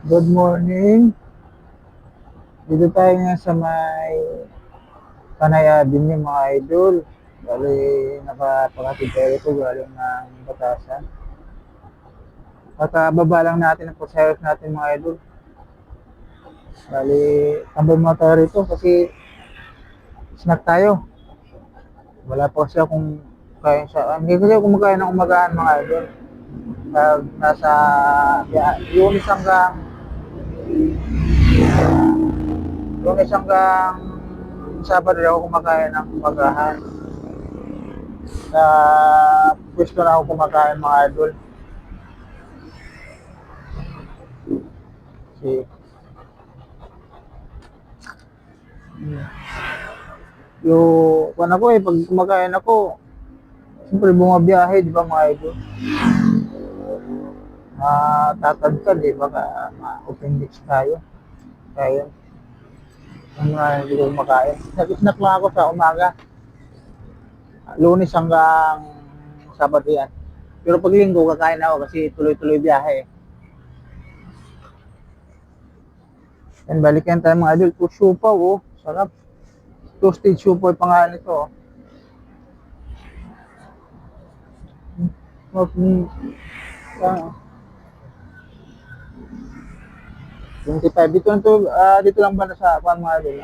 Good morning. Dito tayo ngayon sa may Panay Avenue mga idol. Bali, nakapakatid tayo ito galing ng Batasan. Kakababa lang natin ang pasaheros natin mga idol. Bali, tambay muna tayo rito kasi snack tayo. Wala pa kasi akong kain sa... Hindi kasi ako kumakain ng umagaan mga idol. Pag nasa Lunes hanggang Sabado ako kumakain ng umagahan. Sa pwesto na ako kumakain mga idol. Kasi yung ako pag kumakain ako, siyempre bumabiyahe, di ba mga idol? Tatagkad baka ma-appendix tayo. Kaya yung mga hindi ko kumakain. Nag-snack lang ako sa umaga. Lunes hanggang Sabado yan. Pero pag linggo, kakain ako kasi tuloy-tuloy biyahe. Yan, balikan tayo mga idol. Siopaw, oh. Sarap. Toasted siopaw yung pangalan nito, oh. 25. Dito lang ba sa mga idol?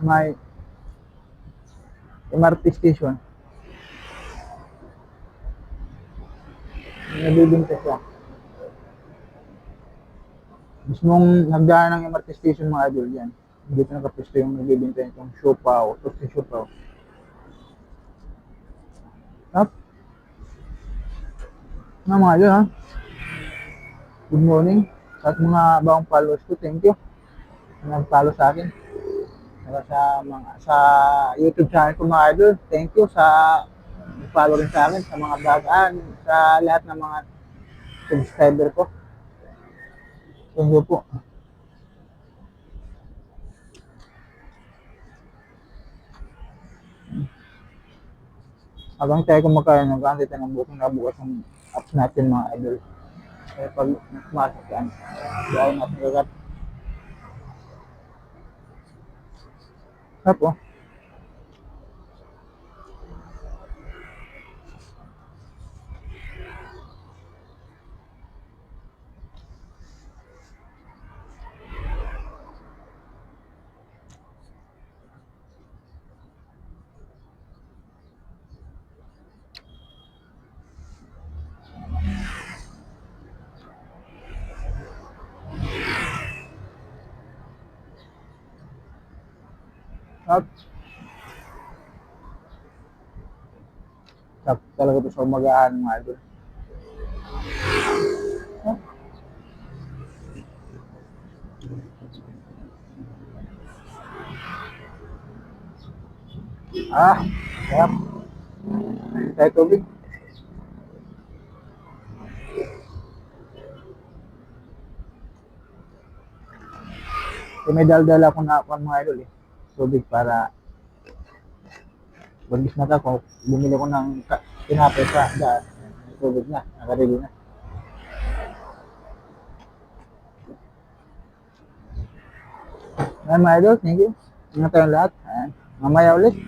May MRT station. Nabibinta siya. Mismong hagdanan ng MRT station mga idol yan. Dito nakapisto yung nagbibinta itong siopaw, toasted siopaw. Up. Mga idol ha. Good morning. Sa mga bagong followers ko, thank you. Nag-follow sa akin. Sa YouTube channel ko mga idol, thank you sa follow rin sa akin, sa mga bagaan, sa lahat ng mga subscriber ko. Thank you po. Habang tayo kumakain, nag-aantay tayo ng booking na bukas ng apps natin mga idol. Kaya pag pumasok yan, gaya natin gagat. Tapos, talaga ito sa umagaan mga idol. Sarap. Tayo tubig. May dal-dala ako na mga idol tubig para bagis na ako, bumili ko ng tinapay sa daan. Tubig na, nakarili na. Ayan mga idol, thank you. Ingat tayong lahat. Ayan. Mamaya ulit.